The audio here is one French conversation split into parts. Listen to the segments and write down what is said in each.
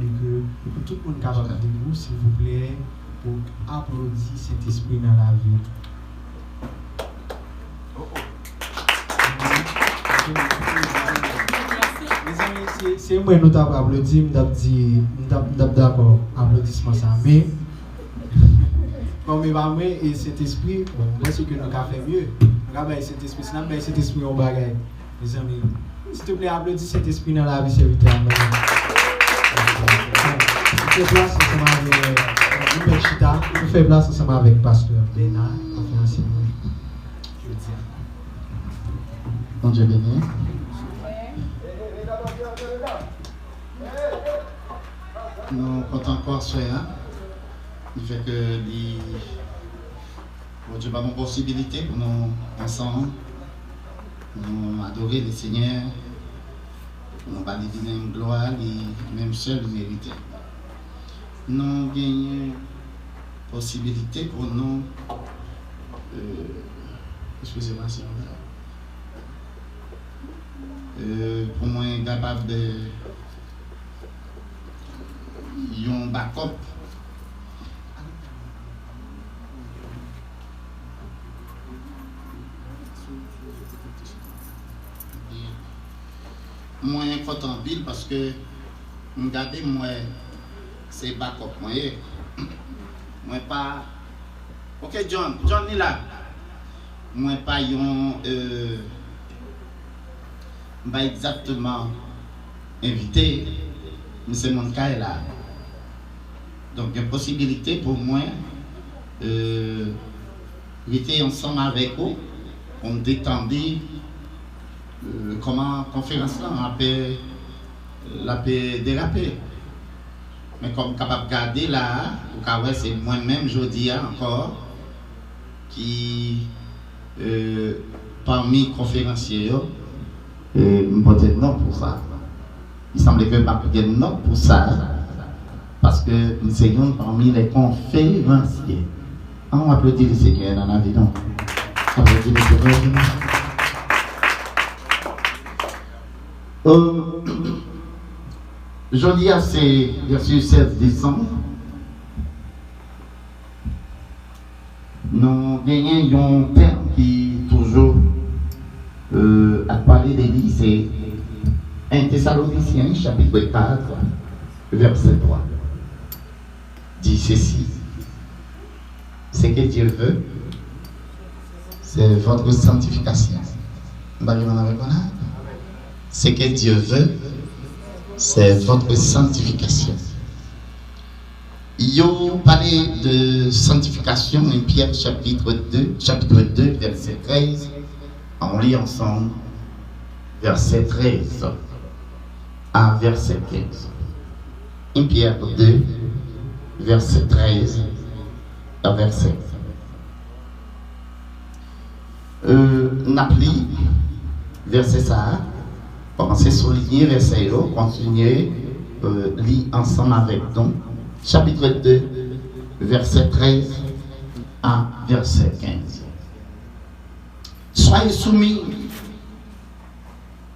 demander que pour tout le monde capable de vous, s'il vous plaît, pour applaudir cet esprit dans la vie. C'est moi nous t'avons applaudi, nous d'accord, applaudissement ça. Mais comme il va moi et cet esprit, moi ce que nous avons fait mieux, nous avons cet esprit, sinon cet esprit en bagaille. Mes amis, s'il te plaît, applaudis cet esprit dans la vie serviteur. Fais place ensemble avec nous Chita, nous fais place ensemble avec pasteur Bena, conférencier. Bon Dieu béni. Nous comptons encore sur ça. Il fait que bon Dieu a une possibilité pour nous ensemble, nous adorer le Seigneur, pour nous parler de gloire et même seul mérité. Nous gagnons possibilité pour nous, excusez-moi si pour moi être capable de un backup moi important en ville parce que regardez moi c'est backup moi pas ok John est là moi pas pas exactement invité mais c'est mon cas là donc il y a une possibilité pour moi d'être ensemble avec vous on détendre comment la conférence là la peut déraper mais comme capable de garder là c'est moi-même je dis encore qui parmi les conférenciers peut-être non pour ça il semble que pas peut-être non pour ça parce que nous sommes parmi les conférenciers. On applaudit le Seigneur dans la vie, non? Applaudit le Seigneur. Jeudi, c'est bien sûr 16 décembre. Nous gagnons un thème qui toujours a parlé de lui, c'est 1 Thessaloniciens, chapitre 4, verset 3. Dit ceci. Ce que Dieu veut, c'est votre sanctification. Ce que Dieu veut, c'est votre sanctification. Il a parlé de sanctification en Pierre chapitre 2, verset 13. On lit ensemble verset 13 à verset 15. En Pierre 2, verset 13 à verset 15. N'appli verset ça. Commencez à souligner verset là, continuez lire ensemble avec nous. Chapitre 2, verset 13 à verset 15. Soyez soumis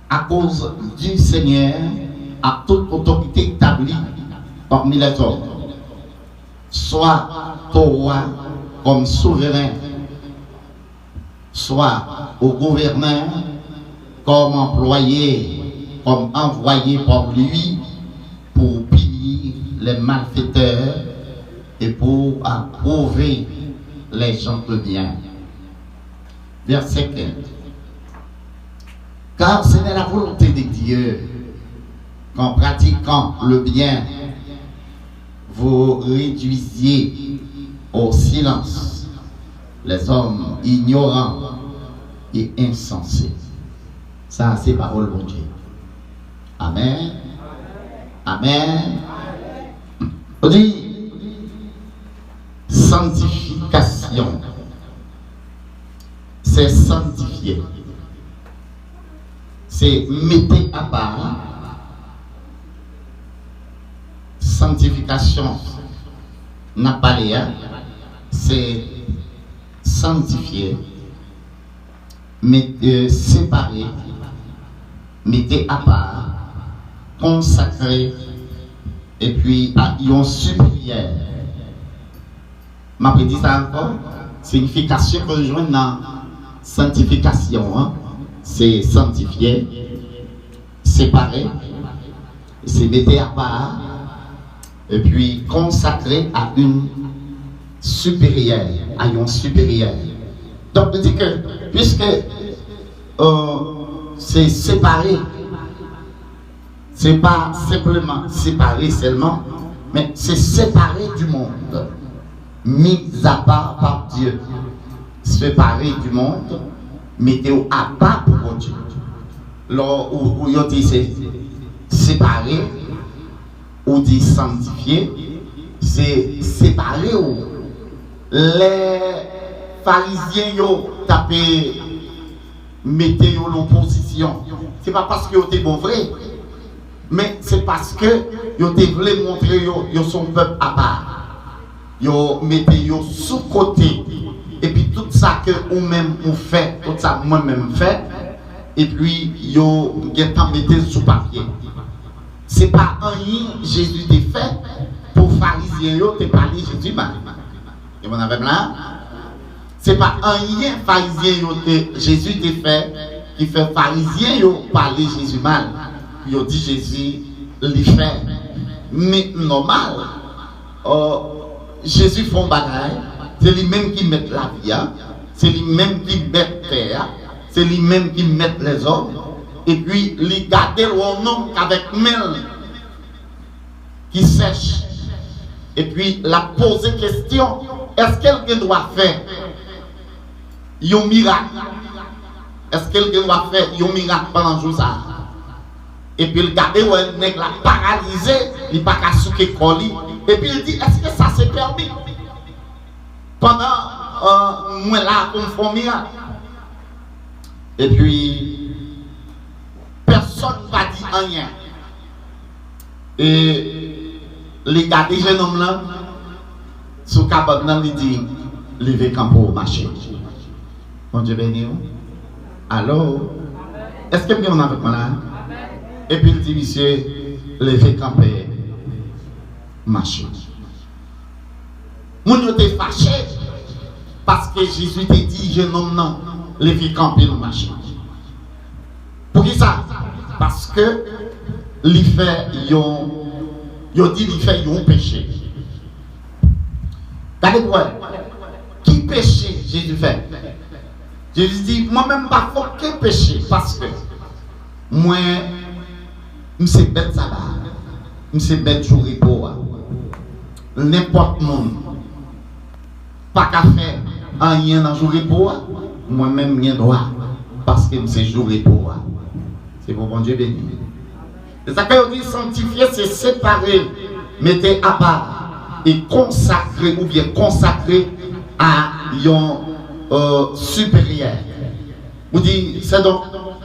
à cause du Seigneur à toute autorité établie parmi les hommes, soit au roi comme souverain, soit au gouverneur comme employé, comme envoyé par lui pour piller les malfaiteurs et pour approuver les gens de bien. Verset 15. Car ce n'est la volonté de Dieu qu'en pratiquant le bien, vous réduisiez au silence les hommes ignorants et insensés. Ça, c'est parole de Dieu. Amen. Amen. On dit sanctification. C'est sanctifier. C'est mettre à part. Sanctification n'a pas l'air. C'est sanctifier. Séparer. Mettez à part. Consacrer. et puis ils ont supérieur. M'a dit ça encore, signification que je joue dans sanctification, hein? C'est sanctifier, séparer, c'est mettre à part, et puis consacrer à une supérieure, à une supérieure. Donc, je dis que, puisque c'est séparé, c'est pas simplement séparé seulement, mais c'est séparé du monde, mis à part par Dieu. Séparé du monde, mettez-vous à part pour Dieu. Là où il dit c'est séparé, ou dit sanctifié, c'est séparé où les pharisiens yo tapé mettez yo l'opposition. C'est pas parce que yo étaient bon vrai, mais c'est parce que yo te voulait montrer yo son peuple à part. Yo mettez yo sous côté. Et puis tout ça que vous-même vous faites, tout ça moi-même fait, et puis yo mettez sous papier. C'est pas un Jésus t'est fait pour pharisiens yo te parler Jésus mal. Et vous avez là? C'est pas un pharisien yo Jésus t'est fait qui fait pharisien yo parler Jésus mal. Yo dit Jésus lui fait. Mais normal. Jésus font bagaille. C'est lui-même qui met la vie, c'est lui-même qui met terre, c'est lui-même qui met les hommes, et puis il garde le nom avec mel qui sèche, et puis la poser question, est-ce qu'elle doit faire un miracle? Est-ce qu'elle doit faire un miracle pendant le jour ça? Et puis il garde le nègre la paralysé, il n'a pas qu'à souquer colis, et puis il dit, est-ce que ça c'est permis? Pendant moi là, on fait un miracle. Et puis, personne ne va dire rien. Et les gars des jeunes hommes là, sous cabane, ils disent, levez camp pour marcher. Bon Dieu béni. Alors, est-ce que bien on a avec moi là? Et puis il dit, monsieur, levez camp pour marcher. Moun yo te fâché parce que Jésus te dit jeune homme non, lever camper le marché. Pour qui ça? Parce que il fait yo dit il fait un péché. Regardez-moi, qui péché Jésus fait? Jésus dit moi-même pas faut que péché parce que moi m'se bête ça là. M'se bête jour repos. N'importe monde pas qu'à faire rien dans le jour repos, moi-même rien droit parce que c'est jour repos. C'est pour bon Dieu béni. C'est ça qu'on dit sanctifier, c'est séparer, mettez à part et consacrer ou bien consacrer à un supérieur. Vous dites, c'est donc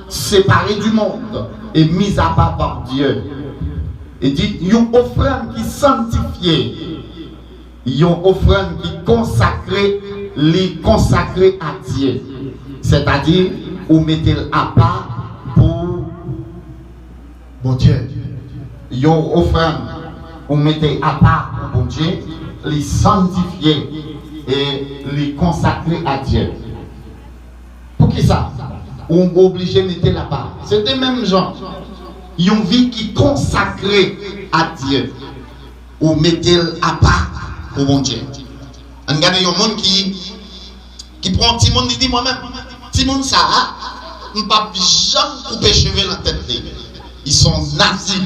séparé du monde et mis à part par Dieu. Et dit, une offrande qui sanctifiée. Une offrande qui les consacrée à Dieu. C'est-à-dire, vous mettez à part pour bon Dieu. Une offrande, vous mettez à part pour bon Dieu, les sanctifier et les consacrer à Dieu. Pour qui ça? On est obligé de mettre la part. C'est des mêmes gens. Une vie qui consacrée à Dieu. Ou mettez à part pour mon Dieu. Regardez un monde qui prend un petit monde, il dit moi-même, petit monde ça, je ne peux pas jamais couper cheveux dans la tête. Ils sont nazis.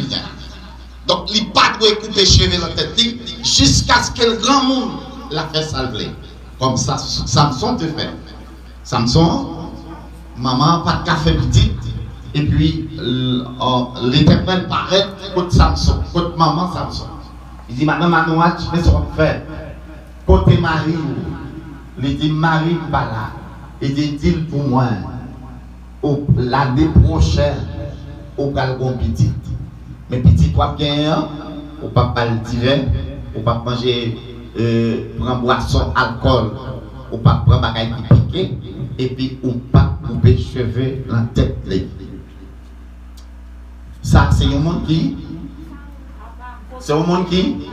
Donc, il ne peut pas couper cheveux dans la tête jusqu'à ce que le grand monde la fasse salver. Comme ça, Samson te fait. Samson, maman, pas de café petit. Et puis, l'Éternel paraît contre Samson, contre maman Samson. Il dit, madame Manoua, tu fais ce qu'on fait. Côté Marie, il dit, Marie, pas là. Il dit, pour moi, l'année prochaine, au galgon petit. Mais petit, toi, bien, ou pas le divin, ou pas manger, prendre boisson, alcool, ou pas prendre bagaille qui pique, et puis, ou pas couper cheveux dans la tête. Ça, c'est un monde qui C'est un monde qui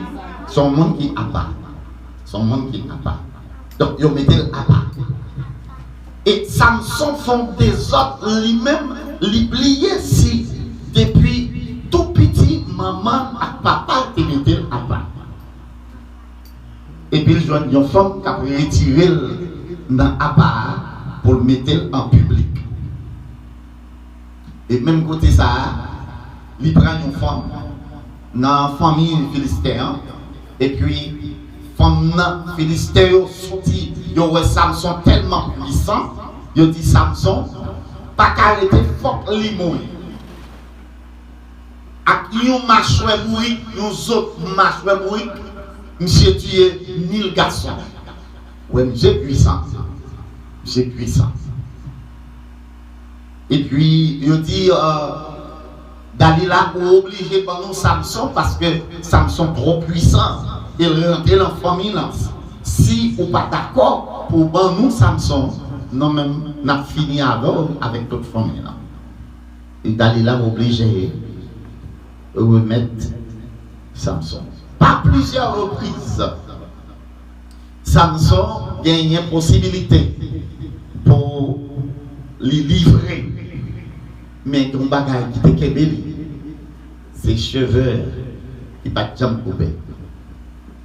a pas. C'est un monde qui a pas. Donc, ils mettent à part. Et Samson font des autres lui-même, l'oublier si depuis tout petit, maman et papa te mettent à part. Et puis, ils ont une femme qui a retiré dans à part pour le mettre en public. Et même côté ça, il prend une femme dans la famille philistine. Et puis, femme philistine sorti, il y a Samson tellement puissant, il dit Samson, pas qu'arrêter, faut qu'il mouille. Et un macho est mourir, un autre macho est mourir, monsieur tué 1000 garçons. Oui, monsieur puissant. Monsieur puissant. Et puis, il dit, Dalila est obligé par nous Samson parce que Samson est trop puissant. Il rentre dans la famille. Si vous n'êtes pas d'accord pour nous Samson, nous même n'a fini avec toute famille. Et Dalila est obligé de remettre Samson. Par plusieurs reprises, Samson gagne une possibilité pour les livrer. Mais ton bagage qui te kébéli, c'est cheveux qui ne pas jamais couper.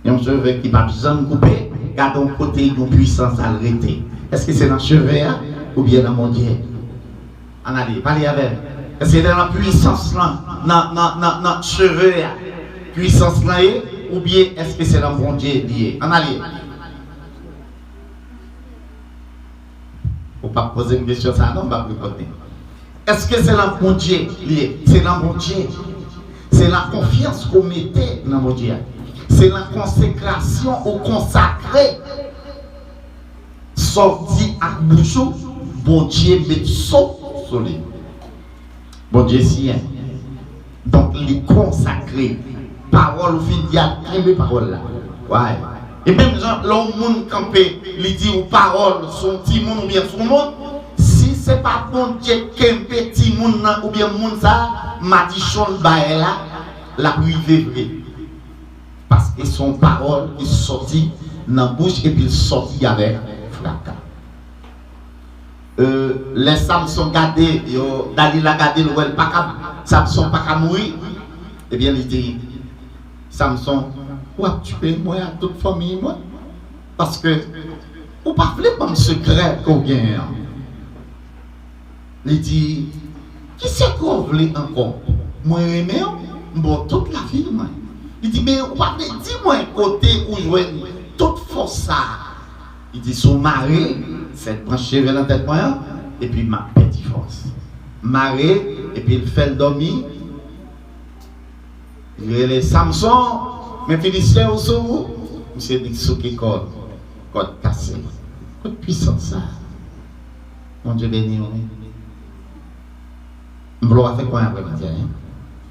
Et un cheveu qui ne pas jamais couper, garde un côté d'une puissance à l'arrêter. Est-ce que c'est dans le cheveu ou bien dans mon Dieu? En allez, parlez avec. Est-ce que c'est dans la puissance là, dans le cheveu, puissance là, ou bien est-ce que c'est dans mon Dieu lié? En allez. Faut pas poser une question, ça non, on va répondre. Est-ce que c'est dans mon Dieu lié? C'est dans mon Dieu. C'est la confiance qu'on mettait dans mon Dieu. C'est la consécration au consacré. Sorti à bouchon, bon Dieu met saut sur lui. Bon Dieu sien. Donc, les consacrés. Parole au fin d'y aller, parole là. Ouais. Et même l'homme monde campé, il dit aux paroles, son petit monde ou bien son monde. Si ce n'est pas bon Dieu qui est un petit monde ou bien monde ça, m'a dit chon bae là, la privé vrai. Parce que son parole est sortie dans la bouche et puis il sortit avec fracas. Les Samson gardés, Dalila gardé le wel pas Samson pas qu'à mourir. Eh bien il dit Samson, tu peux moi à toute famille moi parce que vous pas voulez comme secret qu'on gagne. Il dit qui c'est qu'on voulait encore moi aimer bon toute la vie moi. Il dit mais vous pas dit moi côté où jouer toute force ça. Il dit son mari c'est branché vers la tête moi et puis ma petite force. Mari et puis il fait le dormir. Il est Samson mais Philistin aussi, monsieur dit ce qui code cassé, code puissant ça. Mon Dieu béni, on va faire quoi après-midi?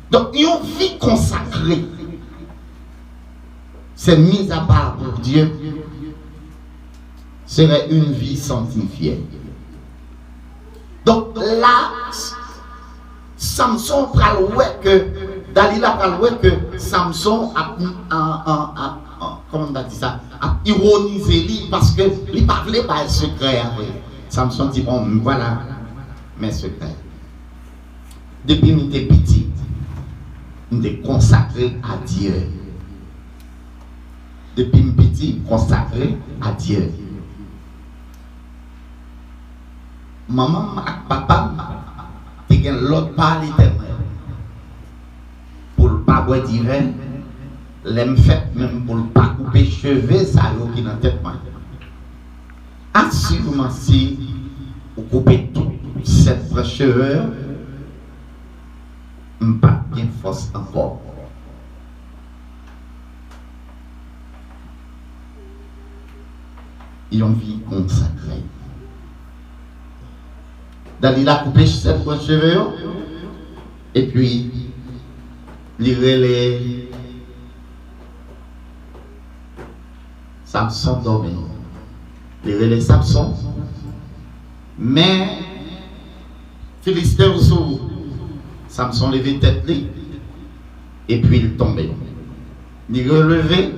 Donc, une vie consacrée, c'est mise à part pour Dieu, serait une vie sanctifiée. Donc là, Samson pral ouais que Dalila pral ouais que Samson a comment on a dit ça, a ironisé lui parce que il parlait pas le secret avec. Samson dit bon voilà mes secrets. Depuis que j'étais petit, j'étais consacré à Dieu. Depuis que j'étais petit, consacré à Dieu. Maman et papa, tu as l'autre part l'éternel. Pour ne pas boire divin, l'aime fait même pour ne pas couper cheveux, ça qui dans la tête. Assurément, si vous coupez tout cette cheveux, pas bien force encore. Ils ont vie consacrée. Dalila a coupé cette cheveux et puis les Samson dormait. Les Samson, mais Philistin aussi, Samson levait tête et puis il tombait. ni relever,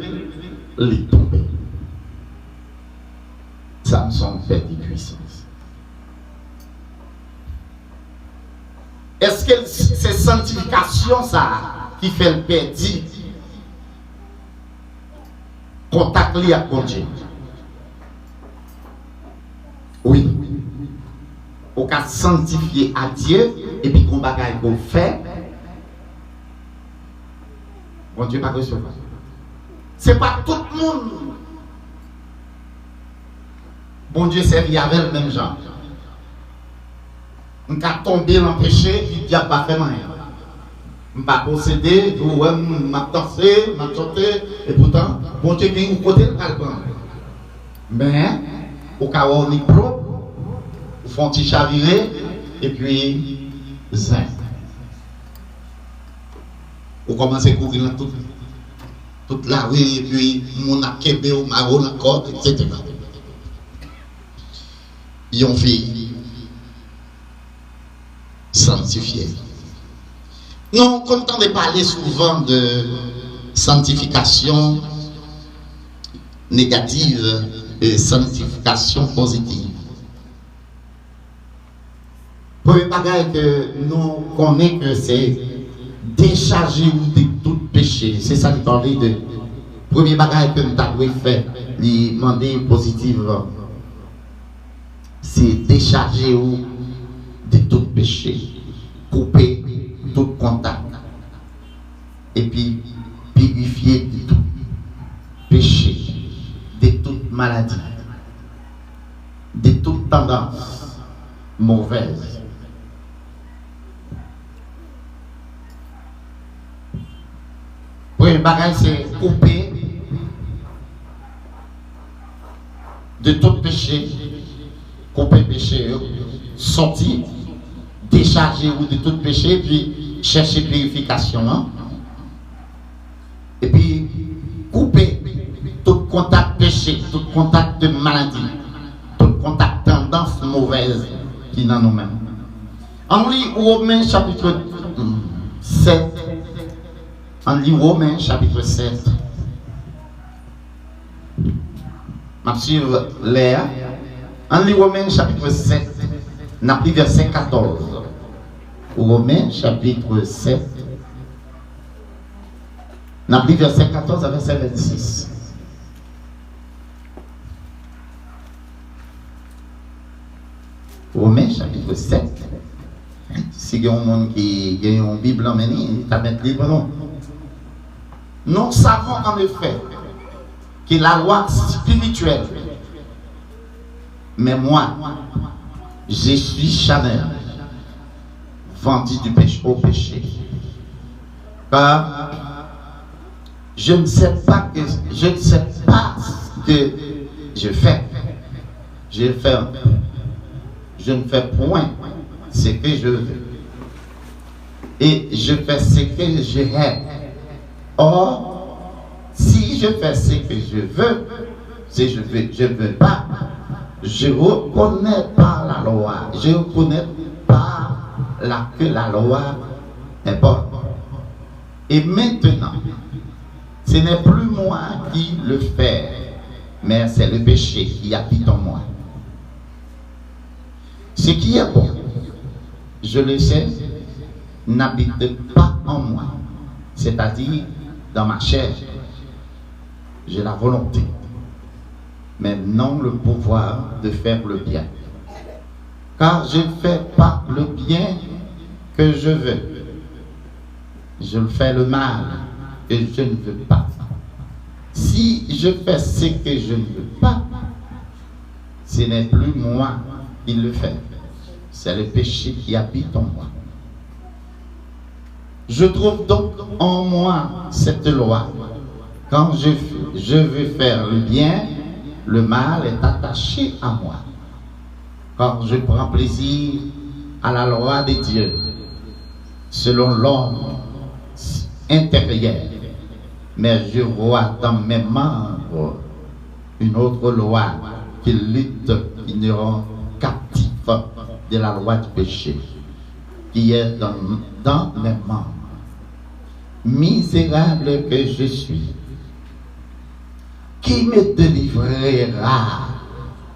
ni tomber. Samson perdit puissance. Est-ce que c'est sanctification ça qui fait le perdre contact lié à Dieu? Oui. On peut sanctifier à Dieu et puis qu'on bagaille qu'on fait. Bon Dieu pas recevoir. C'est pas tout le monde. Bon Dieu servi avec le même genre. On a tombé dans le péché, puis Dieu n'a pas fait rien. On pas possédé, on m'a dansé, m'a chanté, et pourtant, bon Dieu vient au côté de l'album. Mais, au cas où on est propre, on fait un petit chaviré, et puis, zin. On commence à courir dans toute la rue, et puis, mon a kébé au marron encore, etc. Ils ont fait sanctifié. Non, on entend parler souvent de sanctification négative et sanctification positive. Premier bagage que nous connaissons que c'est décharger de tout péché. C'est ça qui parlait de premier bagage que nous avons fait, lui demander positive. C'est décharger de tout péché, couper tout contact, et puis purifier de tout péché, de toute maladie, de toute tendance mauvaise. Premier bagage, c'est couper de tout péché, couper péché, sortir, décharger de tout péché, puis chercher purification. Hein? Et puis couper tout contact péché, tout contact de maladie, tout contact tendance mauvaise qui est dans nous-mêmes. On lit Romains chapitre 7. On lit Romains chapitre 7. Je vais suivre Léa. On lit Romains chapitre 7. On a pris verset 14. Romains chapitre 7. On a pris verset 14 à verset 26. Romains chapitre 7. Si il y a un monde qui a une Bible en main, il t'a mettre libre, non. Nous savons en effet que la loi spirituelle, mais moi, je suis charnel, vendu du péché au péché. Car je ne sais pas ce que je fais. Je ne fais point ce que je veux. Et je fais ce que je hais. Or, si je fais ce que je veux, si je veux pas, je ne reconnais pas la loi. Je ne reconnais pas que la loi est bonne. Et maintenant, ce n'est plus moi qui le fais, mais c'est le péché qui habite en moi. Ce qui est bon, je le sais, n'habite pas en moi. C'est-à-dire, dans ma chair, j'ai la volonté, mais non le pouvoir de faire le bien. Car je ne fais pas le bien que je veux. Je fais le mal que je ne veux pas. Si je fais ce que je ne veux pas, ce n'est plus moi qui le fais. C'est le péché qui habite en moi. Je trouve donc en moi cette loi. Quand je veux faire le bien, le mal est attaché à moi. Quand je prends plaisir à la loi de Dieu, selon l'homme intérieur, mais je vois dans mes membres une autre loi qui lutte, qui nous rend captifs de la loi du péché, qui est dans mes membres. Misérable que je suis, Qui me délivrera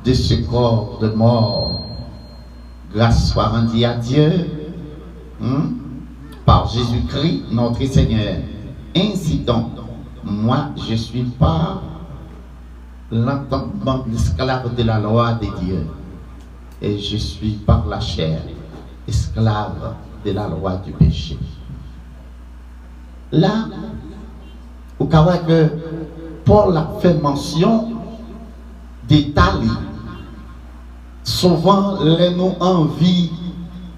de ce corps de mort? Grâce soit rendue à Dieu par Jésus-Christ, notre Seigneur. Ainsi donc, moi, je suis pas l'entendement l'esclave de la loi de Dieu. Et je suis par la chair esclave de la loi du péché. Là, au cas que Paul a fait mention des talis. Souvent, les nous envie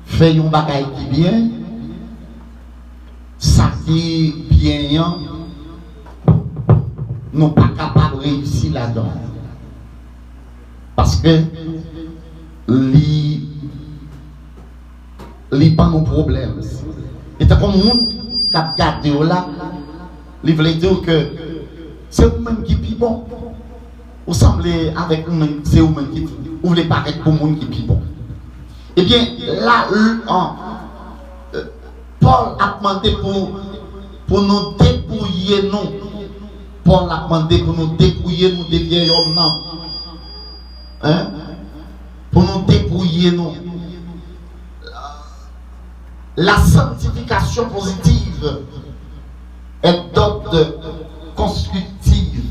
faire un bagage qui bien, ça qui bien, nous pas capables de réussir là-dedans. Parce que li pas nos problèmes. Et comme le monde qui a gardé là, il veut dire que c'est vous-même qui est plus bon. Vous semblez avec vous-même, c'est vous-même qui vous voulez paraître pour le monde qui est plus bon. Eh bien, là, Paul a demandé pour nous dépouiller, nous. Paul a demandé pour nous dépouiller, nous, des vieils hommes, non. Hein? Pour nous dépouiller, nous. La sanctification positive est d'ordre constructive.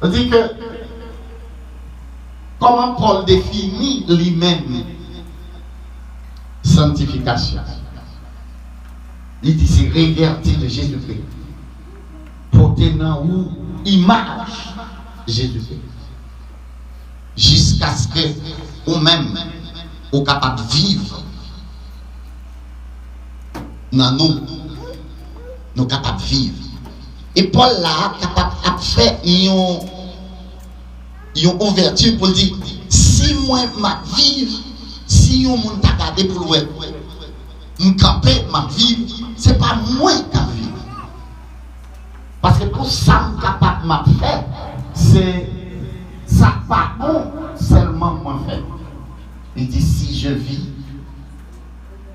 On dit que comment Paul définit lui-même sanctification? Il dit c'est révertir de Jésus-Christ. Porter dans ou image Jésus-Christ. Jusqu'à ce que vous-même vous capable de vivre dans nous capables de vivre. Et Paul là capable de faire une ouverture pour dire si moi ma vivre, si on monde t'a gardé pour le me camper ma vivre, c'est pas moi qui vivre. Parce que pour ça me capable m'a faire, c'est ça pas bon seulement moi fait. Il dit si je vis,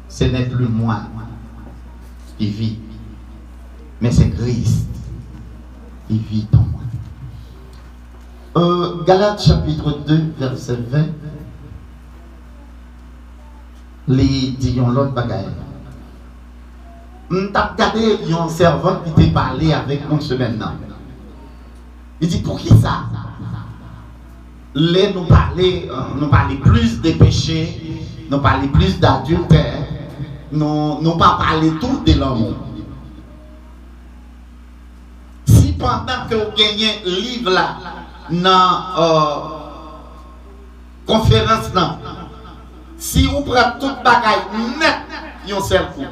ce n'est plus moi qui vit, mais c'est Christ qui vit en moi. Galates chapitre 2, verset 20, les disons l'autre bagaille. On t'a regardé un servant qui t'a parlé avec nous ce maintenant. Il dit pour qui ça? Les nous parler plus des péchés, nous parler plus d'adultère, nous pas parler tout de l'homme. Si pendant que vous gagnez un livre là, dans conférence là, si vous prenez tout bagaille net, yon seul coup.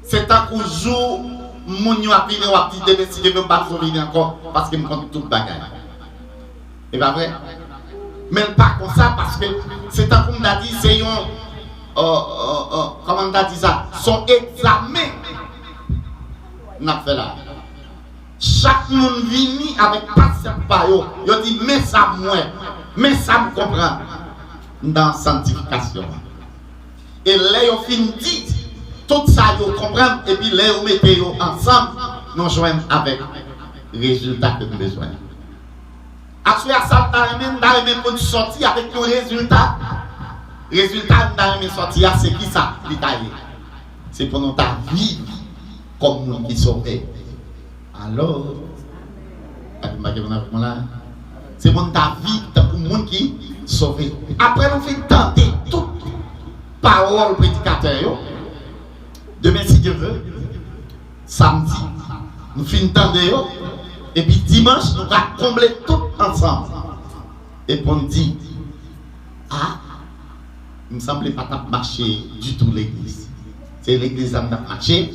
C'est un coup jour, mon yo a venu à petit début si je veux pas venir encore parce que me compte tout bagaille. C'est pas vrai? Même pas comme ça parce que c'est un coup m'a dit c'est un comment on a dit ça? Son examen n'a fait là. Chaque monde vient avec patience par yo. Yo dit mais ça moi, mais ça me comprend dans sanctification. Et là yo fin dit tout ça yo comprend et puis là yo mettez yo ensemble nous joignent avec résultat que nous besoin. Après ça dans même pour sortir avec un résultat. Résultat dans mes sorties c'est qui ça détaillé. C'est pour nous ta vie comme nous qui sauver. Alors c'est pour ta vie pour monde qui sauver. Après nous fait tenter toute parole prédicateur. Demain si Dieu veut samedi nous finissons tenter et puis dimanche nous allons combler tout ensemble. Et pour nous dire il ne semble pas marcher du tout l'église. C'est l'église qui a marché,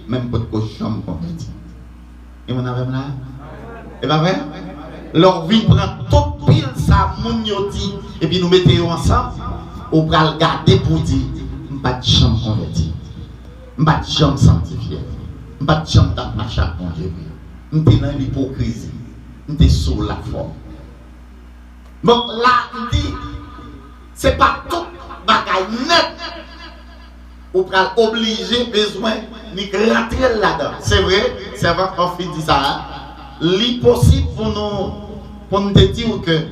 même pour que je me convertis. Et on a même là. Et pas vrai? Leur vie prend tout pile ça, mon dit, et puis nous mettons ensemble, on va le garder pour dire, je ne vais pas de chambre converti, je ne vais pas de chambre sanctifiée, je ne vais pas de chambre dans ma chaque mon Dieu. Je suis dans l'hypocrisie, je suis sur la forme. Donc là, il dit, ce n'est pas tout bagaille net ou pral obligé besoin ni rentrer là-dedans. C'est vrai, servant Kofi dit ça. L'impossible pour nous dire que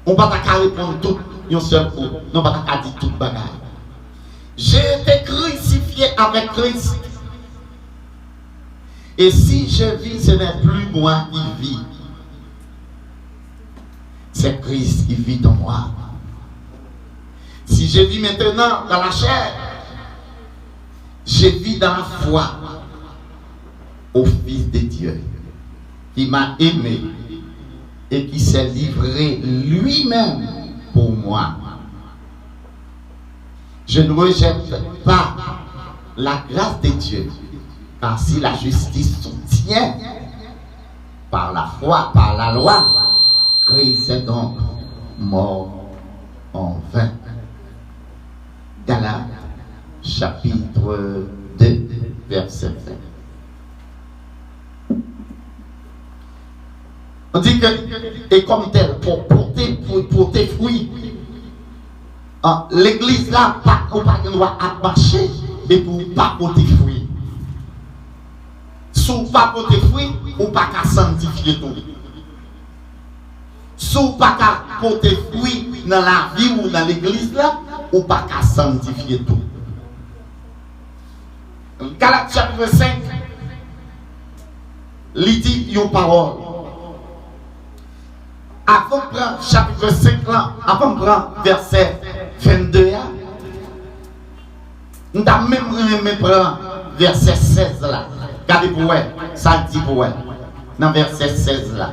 on va pas répondre tout un seul coup. Non, pas dire tout bagage. J'ai été crucifié avec Christ. Et si je vis, ce n'est plus moi qui vis. C'est Christ qui vit en moi. Si je vis maintenant dans la chair, je vis dans la foi au Fils de Dieu qui m'a aimé et qui s'est livré lui-même pour moi. Je ne rejette pas la grâce de Dieu, car si la justice soutient par la foi, par la loi, Christ est donc mort en vain. Galates, chapitre 2, verset 20. On dit que, et comme tel, pour porter fruit, l'église là, on pas doit marcher, et pour pas porter fruit. Si on pas porter fruit, on pas qu'à sanctifier tout. Si on pas qu'à porter fruit dans la vie ou dans l'église là, on pas qu'à sanctifier tout. Galates chapitre 5, il dit une parole. Avant de prendre chapitre 5 là, avant de prendre verset 22 là, nous avons même prendre verset 16 là. Regardez pour vous, ça dit pour vous. Dans verset 16 là.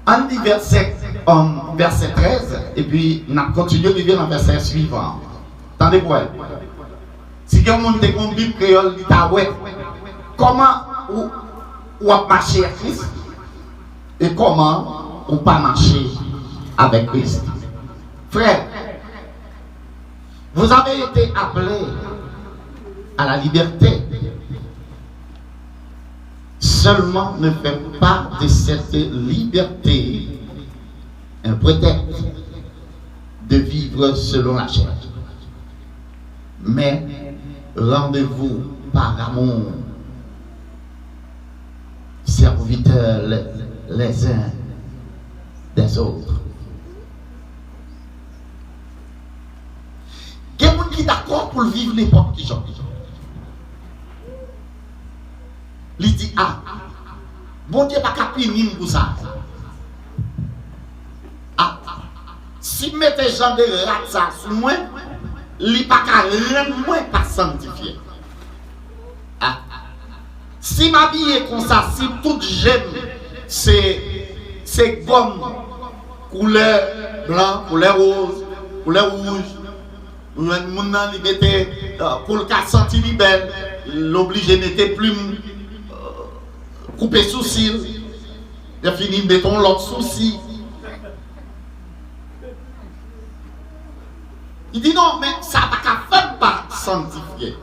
On dit verset 13 et puis on continue de lire dans le verset suivant. Attendez pour vous. Si quelqu'un te dit Bible créole, il t'a ouais. Comment ou a marché avec Christ et comment ou pas marcher avec Christ. Frère, vous avez été appelés à la liberté. Seulement ne faites pas de cette liberté un prétexte de vivre selon la chair. Mais rendez-vous par amour, serviteurs les uns des autres. Il y a des gens qui sont d'accord pour vivre n'importe qui genre. Il dit, ah, bon Dieu n'a pas punir pour ça. Ah, si vous mettez gens de rat ça sur moi, il n'y a pas qu'à rendre moi pas sanctifié. Ah, si m'habille comme ça, si tout j'aime, c'est gomme, couleur blanc, couleur rose, couleur rouge, mon nom il mettait pour le cas senti belle, l'obligé mettait plume. Couper sourcil, il a fini de mettre l'autre sourcil. Il dit non, mais ça n'a pas faire pas sanctifier.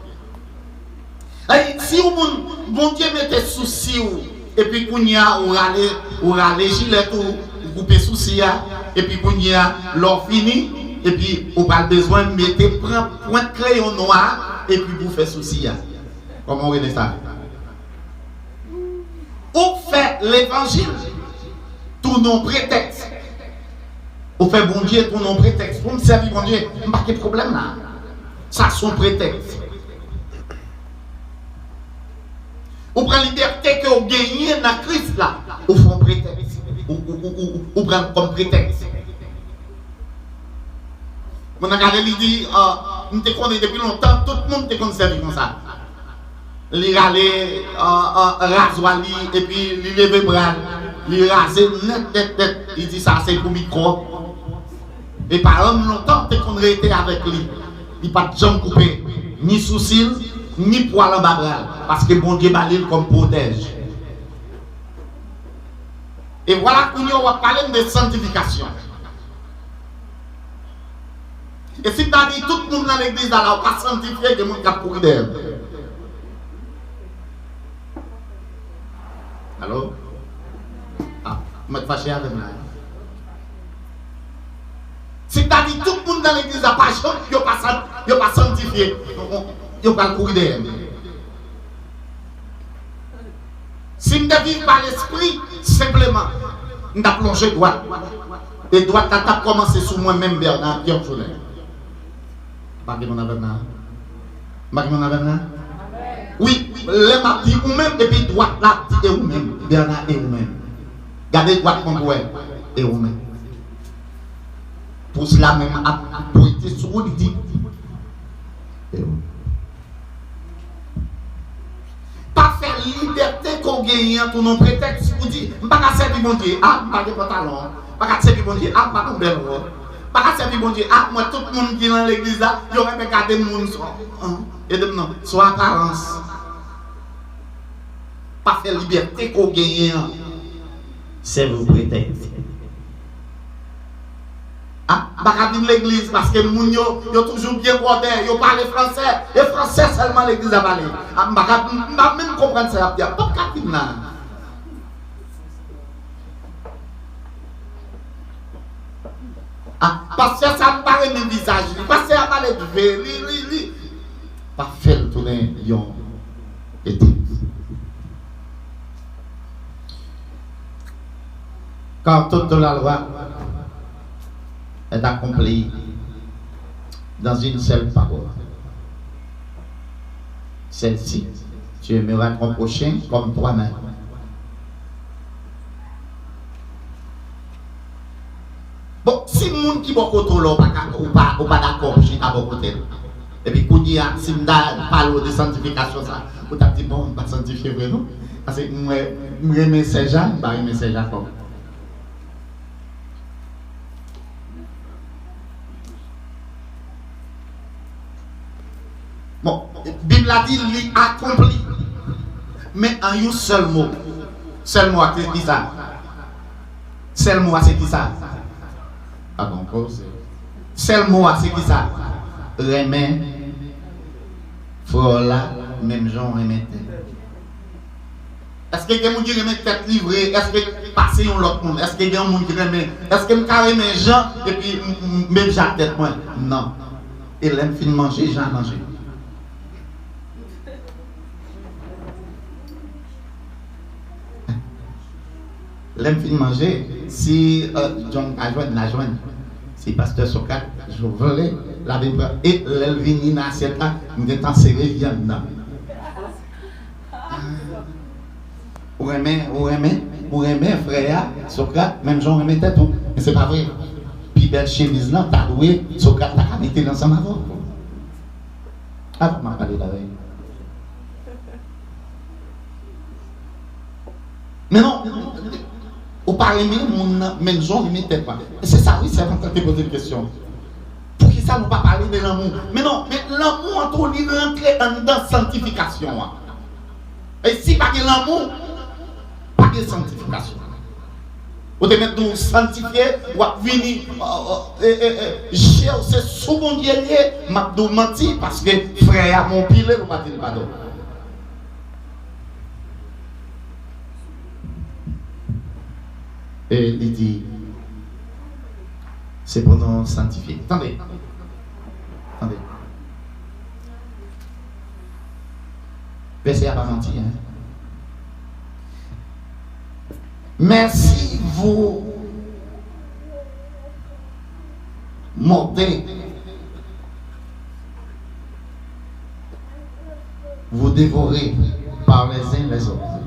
Si bon Dieu mettait sourcil et puis qu'on y a ou râler gilet ou couper sourcil et puis qu'on y a l'or fini et puis on pas besoin de mettre point de crayon noir et puis vous faire sourcil. Comment on dit ça? Ou fait l'évangile, tout non prétexte. Ou fait bon Dieu, tout non prétexte. Pour me servir bon Dieu, il n'y a pas de problème là. Ça, son prétexte. Ou prend liberté que vous gagnez dans Christ là, ou font prétexte. Ou prend comme prétexte. Mon regardé, il dit, nous te connaissons depuis longtemps, tout le monde te connaît servir comme ça. Il allait rasoir et puis il levait le bras, il rasait net. Il dit ça c'est pour micro. Et par exemple, longtemps, tu qu'on été avec lui. Il n'a pas de jambes coupées, ni sourcils, ni poils en bas. Parce que bon Dieu m'a dit comme protège. Et voilà qu'on va parler de sanctification. Et si tu as dit tout le monde dans l'église, alors pas sanctifié, que le monde a couru d'elle. Je vais fâcher avec moi. C'est-à-dire tout le monde dans l'église n'a pas changé, il n'a pas sanctifié, il n'a pas courir derrière. Si je ne vis pas l'esprit, simplement, je vais plonger droite. Et droite, tu as commencé sur moi-même, Bernard, Pierre Journal. Pas que mon avenir. Pas que mon avenir. Oui, les m'a dit vous-même, et puis droite là, dit et vous-même, Bernard et vous-même. Gardez droite mon ouais, et vous-même. Pour cela même, pour être sur vous, il dit. Pas faire liberté qu'on gagne pour nos prétextes pour dire, je ne vais pas servir mon Dieu, je ne vais pas de pantalon, je ne vais pas servir mon Dieu, je ne vais pas de belle robe, je ne vais pas servir mon Dieu, moi tout le monde qui est dans l'église là, il aurait pu garder le monde et de non, soit apparence. Pas faire liberté qu'on gagne, c'est vos prétextes. Ah, pas l'église parce que les gens sont toujours bien wordés, ils parlent français, et français seulement l'église a parlé. Ah, pas même comprendre ça, pas de là. Ah, parce que ça me paraît le visage, parce que ça parle de vie, pas faire le tourner, et quand toute la loi est accomplie dans une seule parole. Celle-ci, tu aimeras ton prochain comme toi-même. Bon, si le monde qui est beaucoup là, ou pas d'accord, je suis à beaucoup côté. Et puis, quand il y a, si je parle de sanctification, ça, vous avez dit, bon, on va sanctifier vraiment. Parce que moi, je remets Saint-Jean, je remets Saint-Jacob. Bon, la Bible a dit, il accompli. Mais en un seul mot. Seul mot, c'est qui ça? Seul mot, c'est qui ça? Ah bon, seul mot, c'est qui ça? Remet, Frola, même Jean remet. Est-ce que quelqu'un qui remet tête livrée? Est-ce que passer un autre monde? Est-ce que quelqu'un qui remet? Est-ce que je remet Jean et puis même Jean tête moi? Non. Il aime fin manger, Jean manger. L'aime fin manger, si John a joint la jointe, si pasteur Socrate, je voulais la Bible et l'elvini dans cette là, nous étant serré viande dedans. Ou aimer frère Socrate, même Jean remettait tout, mais c'est pas vrai. Puis belle chemise là, t'as doué, Socrate t'a mis l'ensemble avant. Ah, vous m'avez parlé d'avec. Mais non. Ou pas aimer même gens ne mettent pas. C'est ça, oui, c'est avant de te poser une question. Pour qui ça nous pas parler de l'amour? Mais non, mais l'amour entre nous rentrer dans la sanctification. Et si pas de l'amour, pas de sanctification. Vous devez nous sanctifier, ou venir chercher sous mon Dieu, m'a menti parce que frère mon pile, nous pas dire pardon. Et il dit, c'est pour nous sanctifier. Attendez. Verset n'a pas menti. Hein? Mais si vous mordez, vous dévorez par les uns les autres.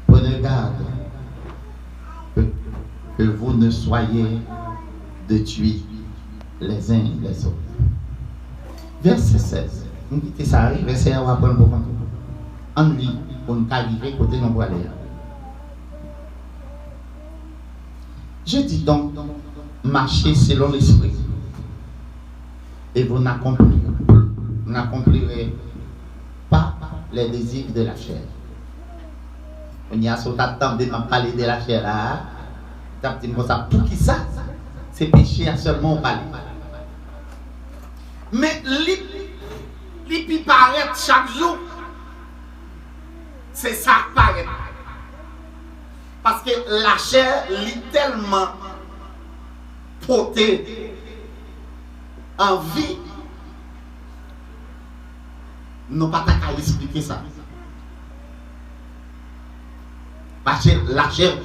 Prenez garde que vous ne soyez détruits les uns les autres. Verset 16. Nous quittons ça, verset 1, on va prendre pour nous. On lit pour nous arriver côté nous aller. Je dis donc, marchez selon l'esprit. Et vous n'accomplirez pas les désirs de la chair. On y a sauté à temps de parler de la chair là. Pour qui ça? C'est péché à seulement parler. Mais l'épis paraît chaque jour. C'est ça qui paraît. Parce que la chair est tellement portée en vie. Nous ne pouvons pas expliquer ça. Parce que la chair,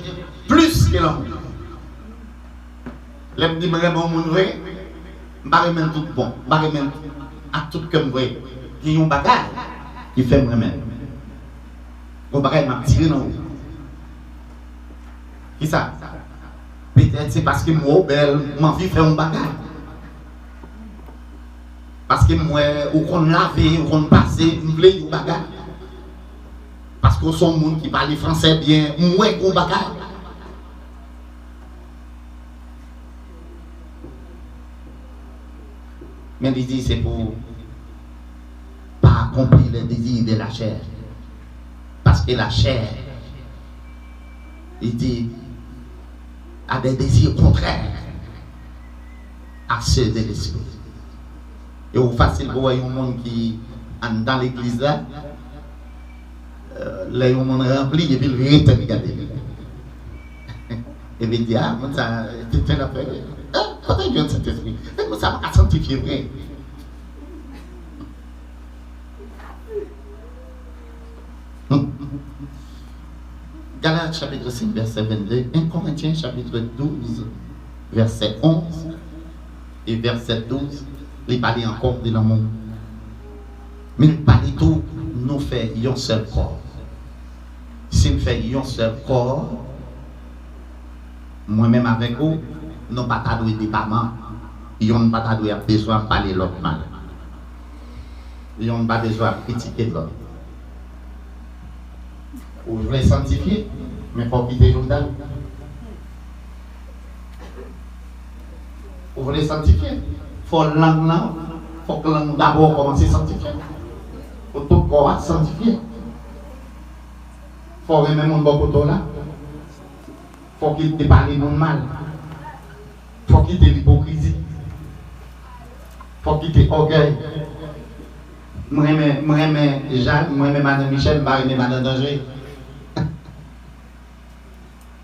plus que l'homme. L'homme dit, je vais mon vrai, je vais remettre tout bon, je vais remettre à tout comme vrai. Il y a un bagage qui fait me remettre. Un bagage m'a tiré dans le. Qui ça? Peut-être c'est parce que moi, ma vie fait un bagage. Parce que moi, ou qu'on lave, ou qu'on passe, je voulais un bagage. Parce que son monde qui parle français bien, moi, un bagage. Mais il dit c'est pour pas accomplir les désirs de la chair. Parce que la chair, il dit, a des désirs contraires à ceux de l'esprit. Et au facile, vous voyez un monde qui est dans l'église là, là, il y a un monde rempli et puis il reste regarder. Et il dit, ah, ça, c'est une affaire. Quand il vient de cet esprit, ça va sanctifier vrai. Galates chapitre 5, verset 22, 1 Corinthiens chapitre 12, verset 11 et verset 12, il parle encore de l'amour. Mais il parle tout, nous faisons un seul corps. Si nous faisons un seul corps, moi-même avec vous, nous ne pas de dépendant. Ils n'ont pas besoin de parler l'autre mal. Ils n'ont pas besoin de critiquer l'autre. Vous voulez sanctifier, mais il faut quitter Jordan. Vous voulez sanctifier, il faut langue là, il faut que langue d'abord commence à sanctifier. Il faut tout corps sanctifier. Il faut remettre mon bon côté là. Il faut qu'il te parle non mal. Il faut quitter l'hypocrisie. Il faut quitter l'orgueil. Moi, Jacques, moi, Madame Michel, je Madame Danger.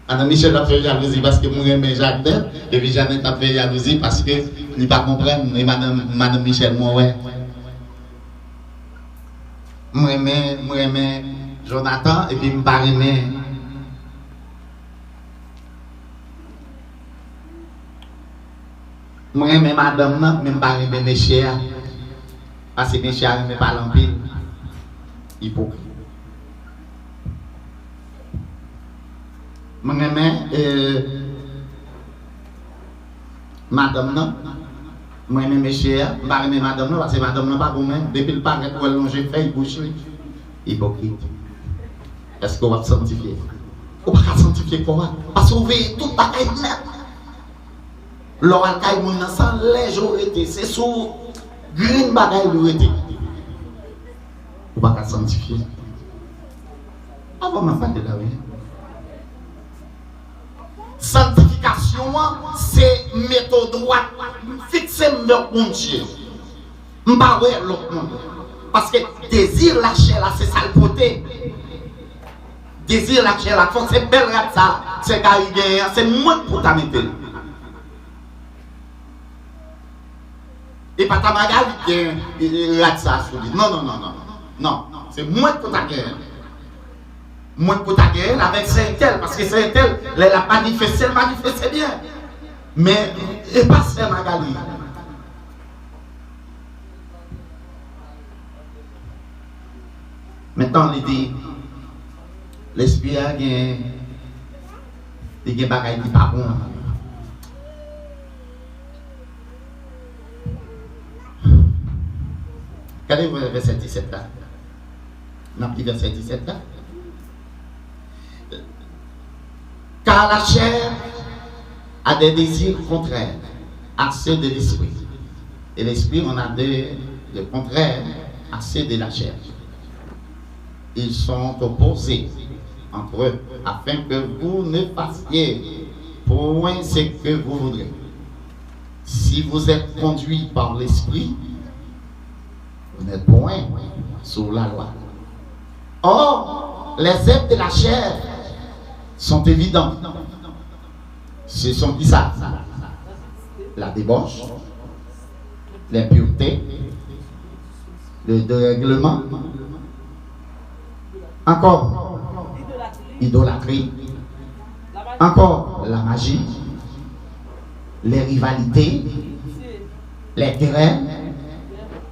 Madame Michel a fait jalousie parce que moi, Jacques d'elle, et puis Jeannette a fait jalousie parce que je ne pas comprendre. Et Madame Michel, moi, ouais. Moi, Jonathan, et puis je ne pas aimer. Moi, madame, non, même pas aimer mes chers. Parce que mes chers ne parlent pas hypocrite. Moi, madame, non. Moi, mes chers, je ne pas aimer madame, non, parce que madame, non, pas pour moi. Depuis le parc, où elle longe fait, il bouche. Hypocrite. Est-ce qu'on va sanctifier? On va sanctifier comment? Parce qu'on veut tout le bagaille net. L'oral caille moun nan sans légèreté, c'est sous green bagaille de été. On va pas sanctifier. Avant ma part de la vie. Sanctification, c'est méthode droite. Fixer leur bon Dieu. M'pa ouais l'autre monde. Parce que désir la chair là, c'est ça le côté. Désir la chair là, c'est belle rat ça, c'est caribéen, c'est moins pour ta mettre. Et pas ta magali qui rate ça sur lui. Non, c'est moins pour ta guerre. Moins pour ta guerre avec Saint-Tel, parce que Saint-Tel, elle a manifesté bien. Mais, et pas Saint Magali. Maintenant, il dit, l'esprit a des bagailles qui pas bon. Regardez le verset 17 là. On a pris verset 17 là. Car la chair a des désirs contraires à ceux de l'esprit. Et l'esprit, on a des contraires à ceux de la chair. Ils sont opposés entre eux, afin que vous ne fassiez point ce que vous voudrez. Si vous êtes conduit par l'esprit, vous n'êtes point sous la loi. Or, les œuvres de la chair sont évidents. Ce sont qui ça? La débauche, l'impureté, le dérèglement, encore idolâtrie, encore la magie, les rivalités, les querelles,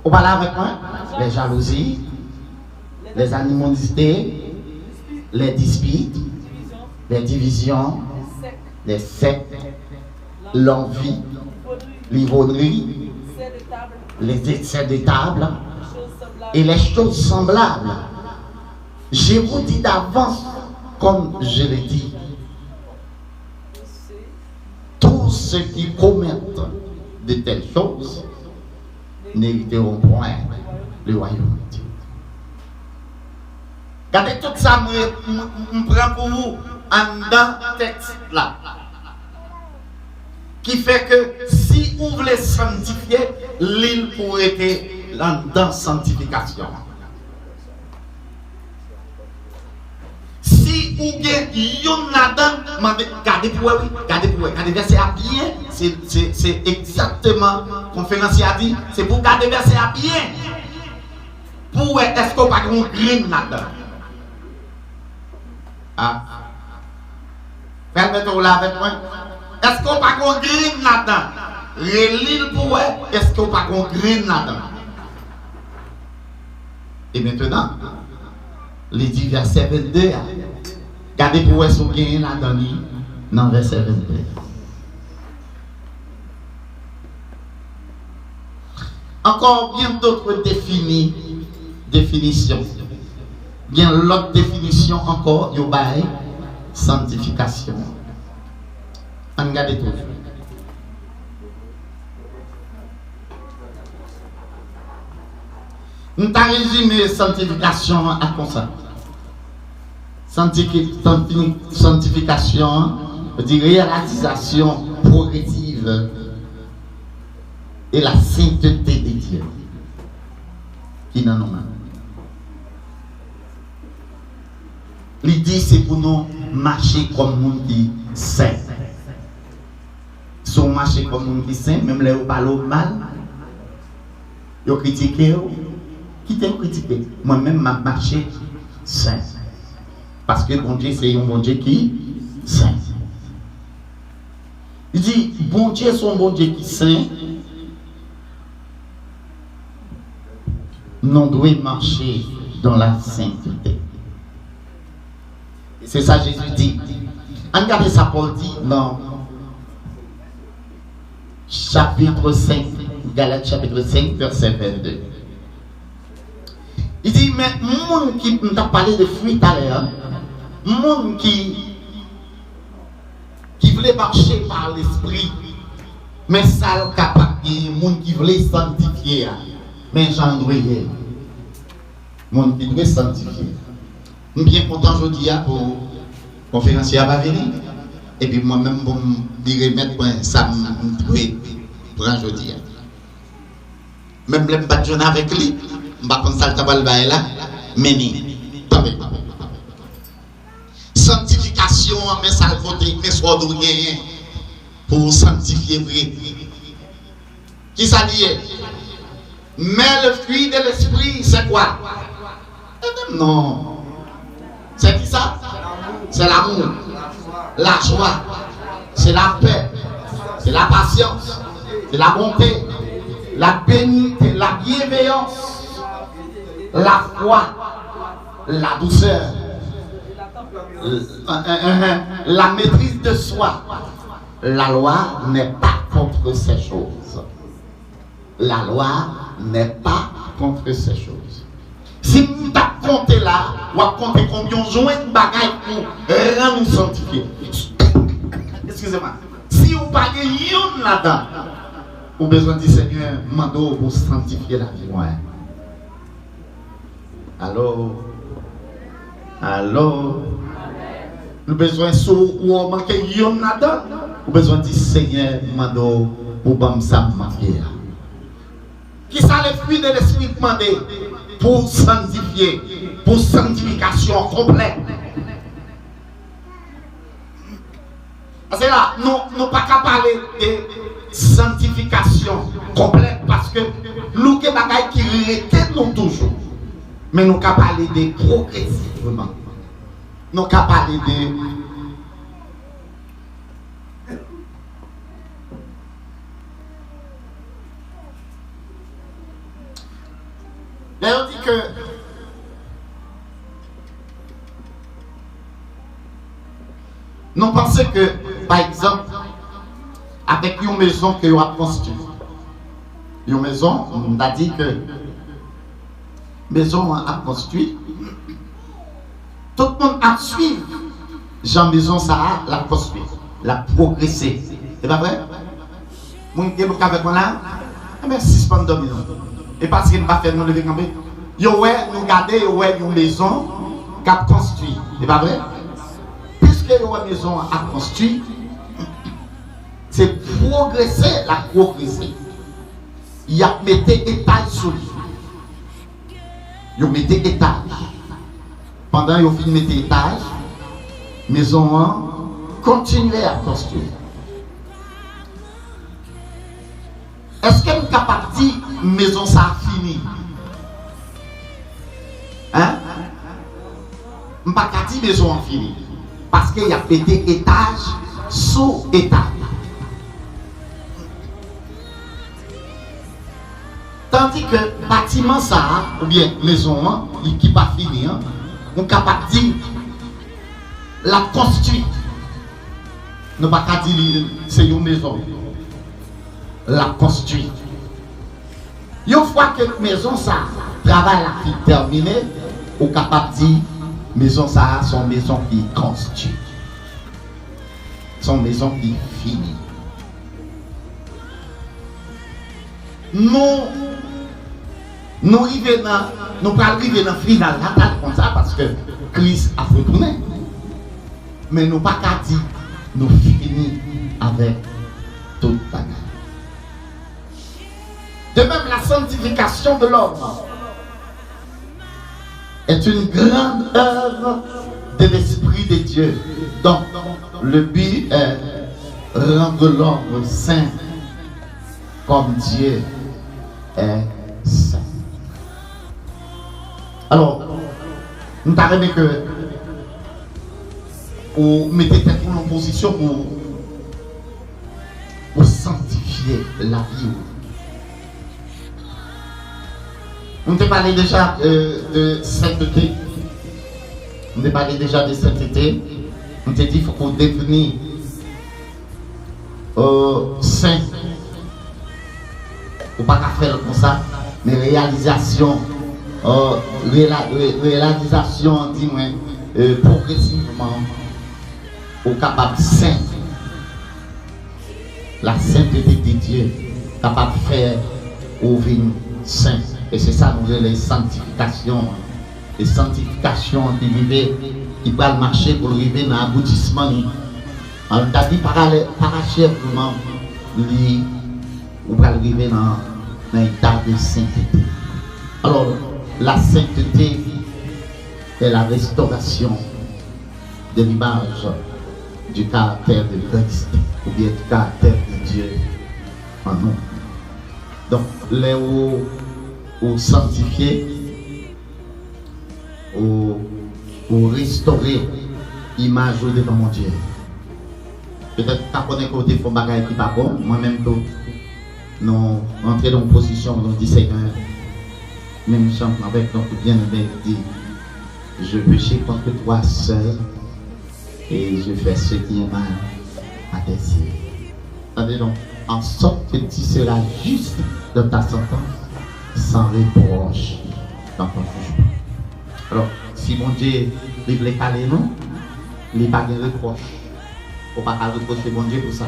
on va là avec moi, les jalousies, les animosités, les disputes, les divisions, les sectes, l'envie, l'ivonnerie, les excès de table et les choses semblables. Je vous dis d'avance, comme je l'ai dit, tous ceux qui commettent de telles choses n'hériteront point le royaume de Dieu. Regardez tout ça, je prends pour vous un texte là, qui fait que si vous voulez sanctifier, l'île pourrait être dans sanctification. Si vous avez yon là-dedans, regardez pour vous, regardez verset à bien, c'est exactement, conférencier a dit, c'est pour garder verset à bien. Pour est-ce qu'on va pas un green là-dedans? Ah. Permettez-vous là avec moi. Est-ce qu'on va pas un green là-dedans? L'île pour est-ce qu'on va pas un green là-dedans? Et maintenant, les dit verset 22, regardez pour est-ce qu'on gagne là-dedans, dans verset 22. Encore bien d'autres définitions. Bien l'autre définition encore, il y a sanctification. On regarde tout. Nous avons résumé sanctification à comme ça. Sanctification, dit réalisation progressive et la sainteté de Dieu qui n'en ont pas. L'idée c'est pour nous marcher comme nous qui saint. Si on marche comme nous qui saint, même les parlent mal, ils critiquent. Qui t'a critiqué? Moi-même, m'a marché saint. Parce que bon Dieu, c'est un bon Dieu qui saint. Il dit, bon Dieu, son bon Dieu qui saint. Nous devons marcher dans la sainteté. C'est ça Jésus dit. Regardez ça, Paul dit dans chapitre 5, Galates chapitre 5, verset 22. Il dit, mais monde qui t'a parlé de fruits tout à l'heure, monde qui voulait marcher par l'esprit, mais ça le capable, monde qui voulait sanctifier, mais j'en dois monde qui doit sanctifier. Je suis bien content aujourd'hui pour conférencier à venir, et puis moi-même, pour me dire, mettre ça, je dois pour aujourd'hui. Même les bâtons avec lui. Je ne sais pas si ça va là, mais sanctification, mais ça le côté, mais soit de rien pour sanctifier vrai. Qui ça dit? Mais le fruit de l'esprit, c'est quoi? Non. C'est qui ça? C'est l'amour, la joie, c'est la paix, c'est la patience, c'est la bonté, la bénité, la bienveillance. La foi, la douceur, la maîtrise de soi. La loi n'est pas contre ces choses. La loi n'est pas contre ces choses. Si vous comptez là, vous comptez combien jouer de bagaille pour rendre nous sanctifier. Excusez-moi. Si vous parlez de là-dedans, vous avez besoin du Seigneur mando pour sanctifier la vie. Ouais. Allô? Nous besoin sous ou manquer yon nada. Nous besoin du Seigneur mando pour bam ça manquer. Qui ça les fruits de l'esprit demandé pour sanctifier, pour sanctification complète. Parce que là, nous ne pas qu'à parler de sanctification complète parce que nous avons des bagailles qui répètent nous toujours. Mais nous avons parler de progressivement. Nous avons parler de. Là, on dit que nous pensons que, par exemple, avec une maison que vous avez construite, une maison, on a dit que maison a construit, tout le monde a suivi Jean Maison ça l'a construit, l'a progressé. C'est pas vrai? Mon qui est avec moi là, mais 6 points de maison. Et parce qu'il ne va pas faire nous lever quand même. Yo ouais, nous garder une maison qu'a construit. C'est pas vrai? Puisque une maison a construit, c'est progresser, la progresser. Il y a mis étage sur lui. Il mis étage. Pendant qu'il a fini de mettre étage, maison a continué à construire. Est-ce qu'elle est capable de dire maison ça a fini? Hein? Je ne peux pas dire maison a fini. Parce qu'il y a pété étage sous étage. Tandis que bâtiment ça, ou bien maison qui n'est pas fini, on est capable de dire la construit. Nous ne pouvons pas dire c'est une maison. La construit. Une fois que la maison ça travail la vie terminé, on est capable de dire maison ça son maison qui construit. Son maison qui finit. Nous arrivons dans le final comme ça parce que Christ a retourné. Mais nous pas qu'à dire nous finissons avec toute bagage. De même, la sanctification de l'homme est une grande œuvre de l'Esprit de Dieu. Donc, le but est rendre l'homme saint comme Dieu est saint. Alors, nous t'avons dit que vous mettez tête en position pour sanctifier la vie. On t'a parlé déjà de sainteté. On t'a parlé déjà de sainteté. On t'a dit qu'il faut devenir saint. Ou pas qu'à faire comme ça, mais réalisation, dis-moi, progressivement, au capable saint. La sainteté de Dieu, capable de faire au vin saint. Et c'est ça nous les sanctifications. Les sanctifications qui va marcher pour arriver dans l'aboutissement. On a dit parachèvement, on va arriver dans l'état de sainteté. Alors, la sainteté est la restauration de l'image du caractère de Christ ou bien du caractère de Dieu en nous. Donc, les ou sanctifier, ou restaurer l'image devant mon Dieu. Peut-être pas qu'on est côté pour bagaille qui pas bon, moi-même nous entrer dans une position où nous dit Seigneur, même chante avec notre bien-aimé dit je péché contre toi seul et je fais ce qui est mal à tes yeux. Attendez donc, en sorte que tu seras juste dans ta sentence, sans reproche dans ton jugement. Alors, si mon Dieu veut les caler, non, il n'y a pas de reproche. Il ne faut pas reprocher mon Dieu pour ça.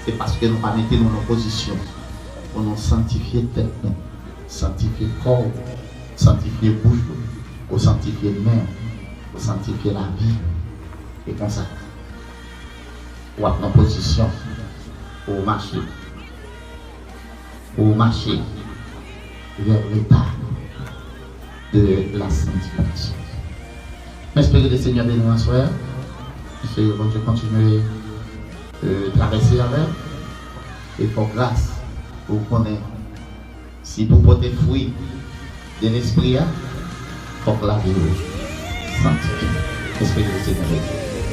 C'est parce que nous ne pas mettons dans nos positions. Pour nous sanctifier tête, sanctifier corps, sanctifier bouche, pour sanctifier main, pour sanctifier la vie. Et comme ça, pour être en position, pour marcher. Pour marcher vers l'état de la sanctification. J'espère que le Seigneur bénisse en soir. Je continue caresser avec. Et pour grâce, vous connaissez. Si vous portez fruit de l'esprit, il faut que la vie vous sente. Esprit de Seigneur.